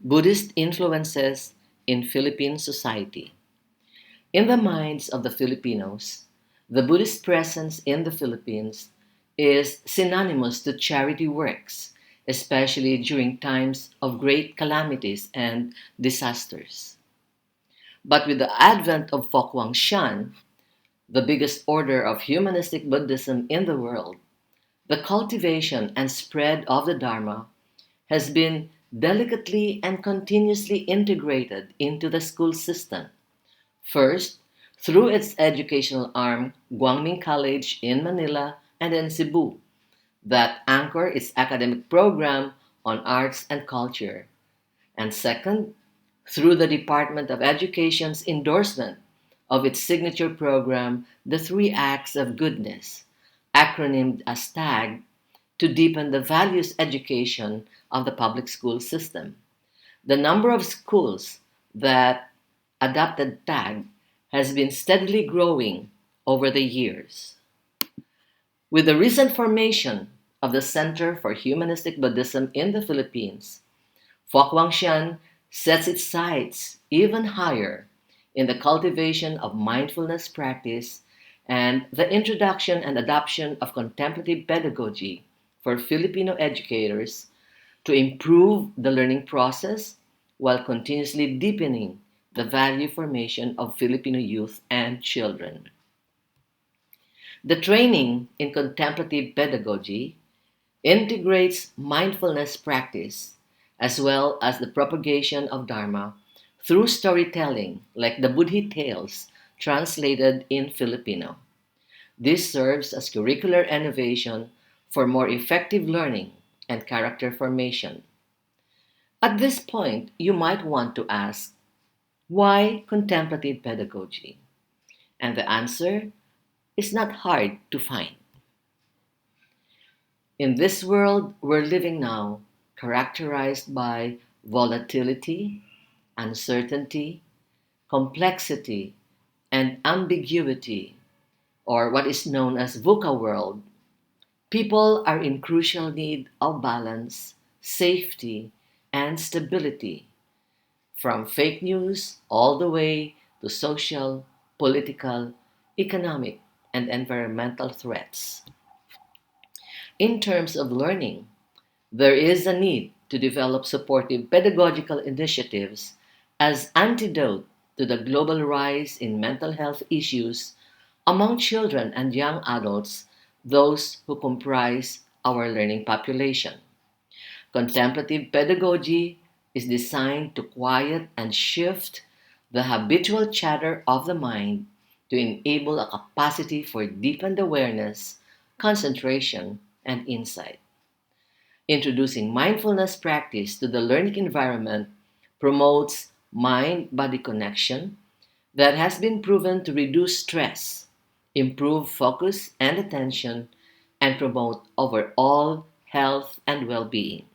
Buddhist influences in Philippine society. In the minds of the Filipinos, the Buddhist presence in the Philippines is synonymous to charity works, especially during times of great calamities and disasters. But with the advent of Fokwang Shan, the biggest order of humanistic Buddhism in the world, the cultivation and spread of the Dharma has been delicately and continuously integrated into the school system. First, through its educational arm, Guangming College in Manila and in Cebu, that anchor its academic program on arts and culture. And second, through the Department of Education's endorsement of its signature program, The Three Acts of Goodness, acronymed as TAG, to deepen the values education of the public school system. The number of schools that adopted TAG has been steadily growing over the years. With the recent formation of the Center for Humanistic Buddhism in the Philippines, Fok Guangxian sets its sights even higher in the cultivation of mindfulness practice and the introduction and adoption of contemplative pedagogy for Filipino educators to improve the learning process while continuously deepening the value formation of Filipino youth and children. The training in contemplative pedagogy integrates mindfulness practice as well as the propagation of Dharma through storytelling like the Buddhi tales translated in Filipino. This serves as curricular innovation for more effective learning and character formation. At this point, you might want to ask, why contemplative pedagogy? And the answer is not hard to find. In this world we're living now, characterized by volatility, uncertainty, complexity, and ambiguity, or what is known as VUCA world, people are in crucial need of balance, safety, and stability, from fake news all the way to social, political, economic, and environmental threats. In terms of learning, there is a need to develop supportive pedagogical initiatives as antidote to the global rise in mental health issues among children and young adults, those who comprise our learning population. Contemplative pedagogy is designed to quiet and shift the habitual chatter of the mind to enable a capacity for deepened awareness, concentration, and insight. Introducing mindfulness practice to the learning environment promotes mind body connection that has been proven to reduce stress, improve focus and attention, and promote overall health and well being.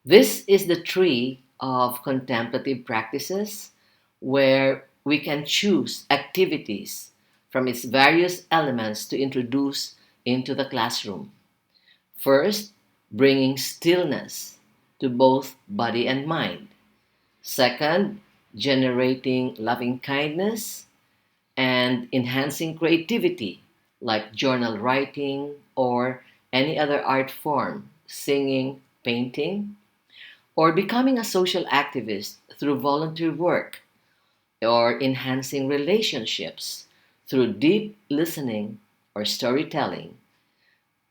This is the tree of contemplative practices where we can choose activities from its various elements to introduce into the classroom. First, bringing stillness to both body and mind. Second, generating loving kindness and enhancing creativity like journal writing or any other art form, singing, painting, or becoming a social activist through volunteer work or enhancing relationships through deep listening or storytelling,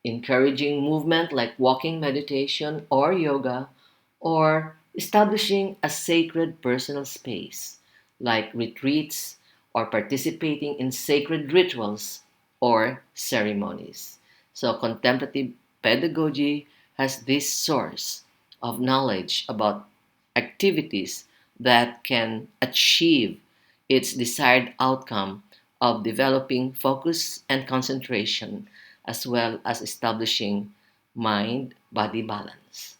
encouraging movement like walking meditation or yoga, or establishing a sacred personal space like retreats or participating in sacred rituals or ceremonies. So, contemplative pedagogy has this source of knowledge about activities that can achieve its desired outcome of developing focus and concentration, as well as establishing mind body balance.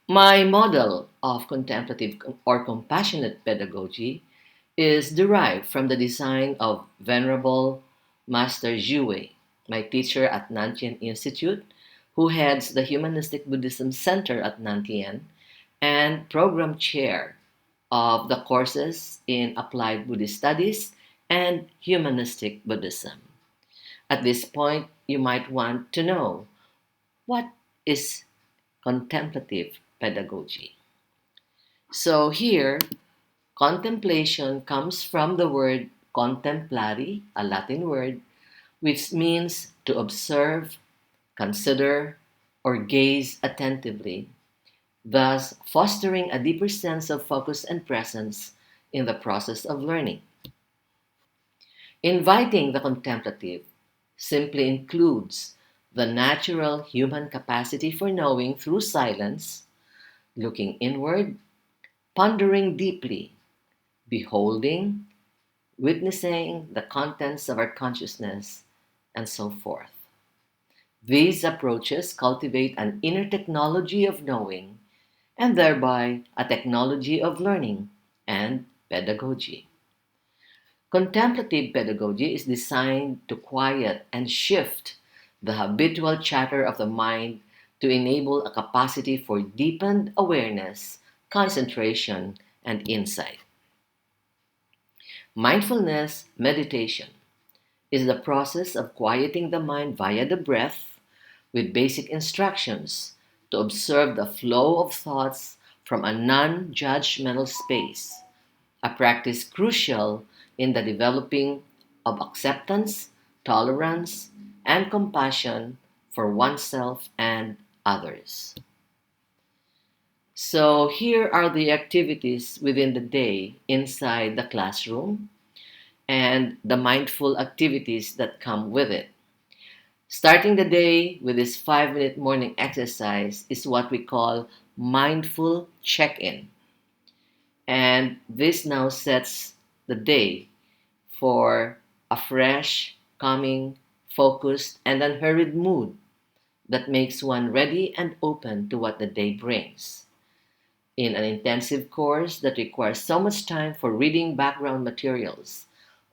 My model of contemplative or compassionate pedagogy is derived from the design of Venerable Master Zhu, my teacher at Nantian Institute, who heads the Humanistic Buddhism Center at Nantian and program chair of the courses in Applied Buddhist Studies and Humanistic Buddhism. At this point, you might want to know, what is contemplative pedagogy? So here, contemplation comes from the word contemplare, a Latin word, which means to observe, consider, or gaze attentively, thus fostering a deeper sense of focus and presence in the process of learning. Inviting the contemplative simply includes the natural human capacity for knowing through silence, looking inward, pondering deeply, beholding, witnessing the contents of our consciousness, and so forth. These approaches cultivate an inner technology of knowing and thereby a technology of learning and pedagogy. Contemplative pedagogy is designed to quiet and shift the habitual chatter of the mind to enable a capacity for deepened awareness, concentration, and insight. Mindfulness meditation is the process of quieting the mind via the breath with basic instructions to observe the flow of thoughts from a non judgmental space, a practice crucial in the developing of acceptance, tolerance, and compassion for oneself and others. So, here are the activities within the day inside the classroom and the mindful activities that come with it. Starting the day with this 5-minute morning exercise is what we call mindful check in. And this now sets the day for a fresh, calming, focused, and unhurried mood that makes one ready and open to what the day brings. In an intensive course that requires so much time for reading background materials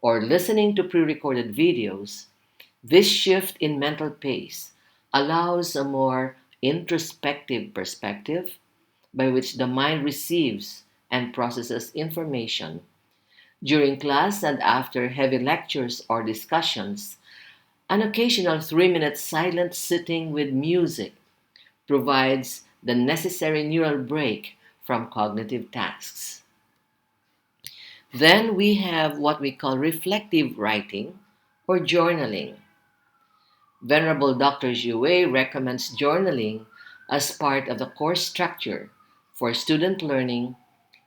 or listening to pre recorded videos, this shift in mental pace allows a more introspective perspective by which the mind receives and processes information. During class and after heavy lectures or discussions, an occasional 3-minute silent sitting with music provides the necessary neural break from cognitive tasks. Then we have what we call reflective writing or journaling. Venerable Dr. Jue recommends journaling as part of the course structure for student learning,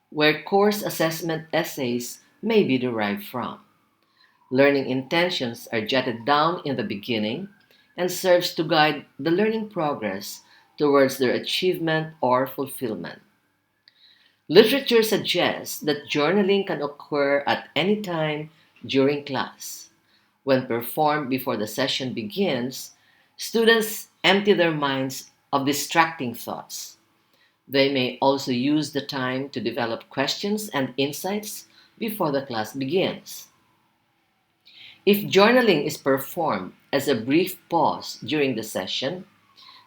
where course assessment essays may be derived from. Learning intentions are jotted down in the beginning and serves to guide the learning progress towards their achievement or fulfillment. Literature suggests that journaling can occur at any time during class. When performed before the session begins, students empty their minds of distracting thoughts. They may also use the time to develop questions and insights before the class begins. If journaling is performed as a brief pause during the session,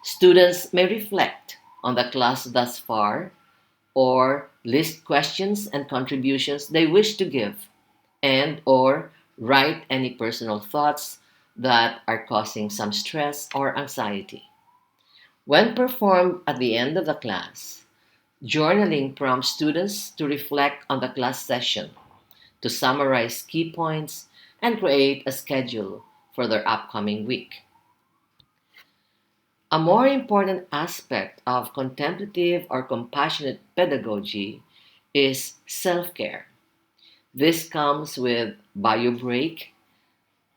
students may reflect on the class thus far or list questions and contributions they wish to give and or write any personal thoughts that are causing some stress or anxiety. When performed at the end of the class, journaling prompts students to reflect on the class session, to summarize key points, and create a schedule for their upcoming week. A more important aspect of contemplative or compassionate pedagogy is self care. This comes with bio break.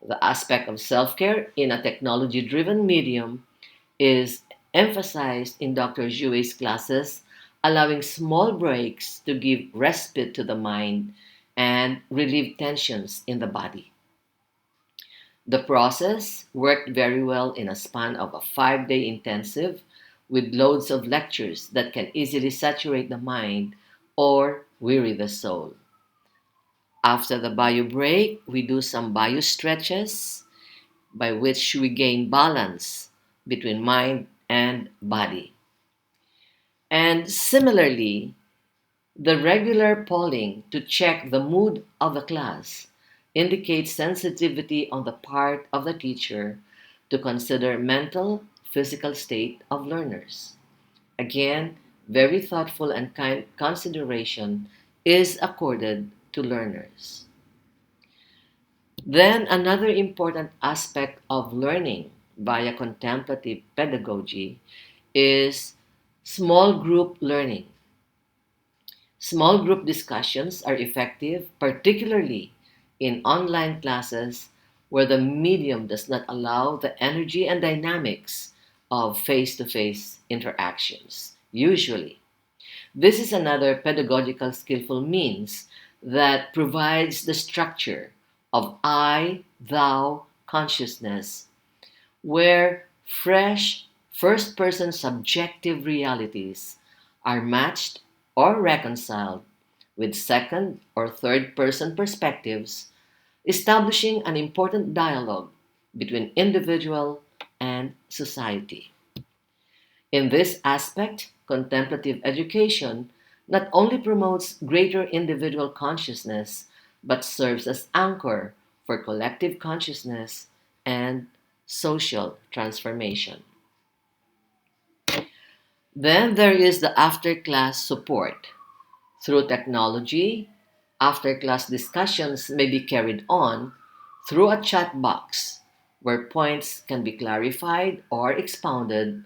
The aspect of self care in a technology driven medium is emphasized in Dr. Jue's classes, allowing small breaks to give respite to the mind and relieve tensions in the body. The process worked very well in a span of a 5-day intensive with loads of lectures that can easily saturate the mind or weary the soul. After the bio break, we do some bio stretches by which we gain balance between mind and body. And similarly, the regular polling to check the mood of the class indicates sensitivity on the part of the teacher to consider mental, physical state of learners. Again, very thoughtful and kind consideration is accorded to learners. Then another important aspect of learning via contemplative pedagogy is small group learning. Small group discussions are effective, particularly in online classes where the medium does not allow the energy and dynamics of face to face interactions. Usually, this is another pedagogical skillful means that provides the structure of I thou consciousness, where fresh first person subjective realities are matched or reconciled with second or third person perspectives, establishing an important dialogue between individual and society. In this aspect, contemplative education not only promotes greater individual consciousness, but serves as anchor for collective consciousness and social transformation. Then there is the after class support. Through technology, after class discussions may be carried on through a chat box where points can be clarified or expounded,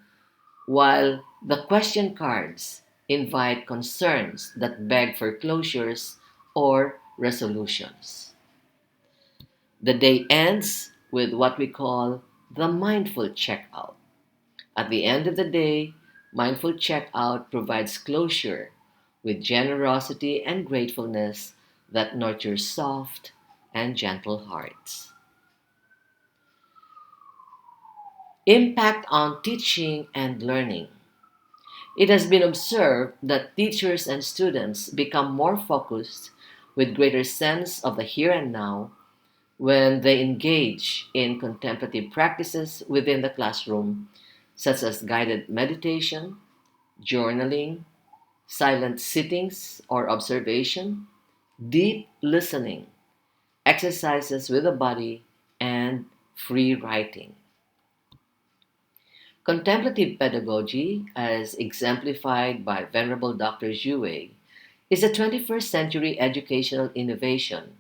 while the question cards invite concerns that beg for closures or resolutions. The day ends with what we call the mindful checkout. At the end of the day, mindful checkout provides closure with generosity and gratefulness that nurtures soft and gentle hearts. Impact on teaching and learning. It has been observed that teachers and students become more focused with greater sense of the here and now when they engage in contemplative practices within the classroom, such as guided meditation, journaling, silent sittings or observation, deep listening, exercises with the body, and free writing. Contemplative pedagogy, as exemplified by Venerable Dr. Zhuwei, is a 21st century educational innovation,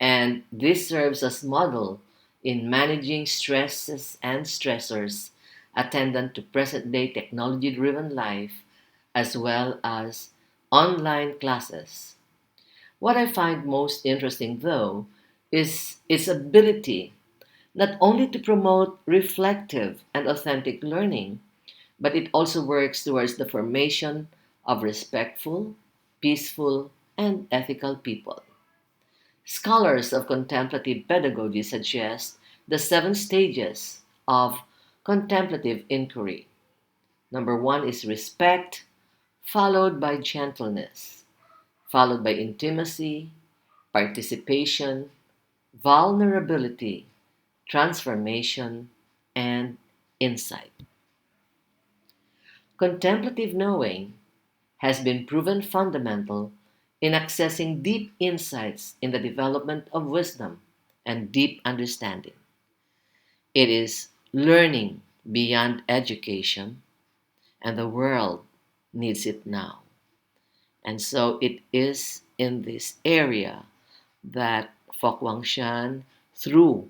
and this serves as model in managing stresses and stressors attendant to present-day technology-driven life as well as online classes. What I find most interesting, though, is its ability not only to promote reflective and authentic learning, but it also works towards the formation of respectful, peaceful, and ethical people. Scholars of contemplative pedagogy suggest the seven stages of contemplative inquiry. Number one is respect, followed by gentleness, followed by intimacy, participation, vulnerability, transformation, and insight. Contemplative knowing has been proven fundamental in accessing deep insights in the development of wisdom and deep understanding. It is learning beyond education, and the world needs it now. And so it is in this area that Fok Wangshan, through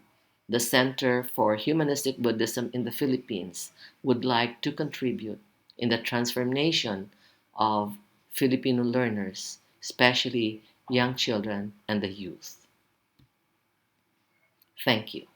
the Center for Humanistic Buddhism in the Philippines, would like to contribute in the transformation of Filipino learners, especially young children and the youth. Thank you.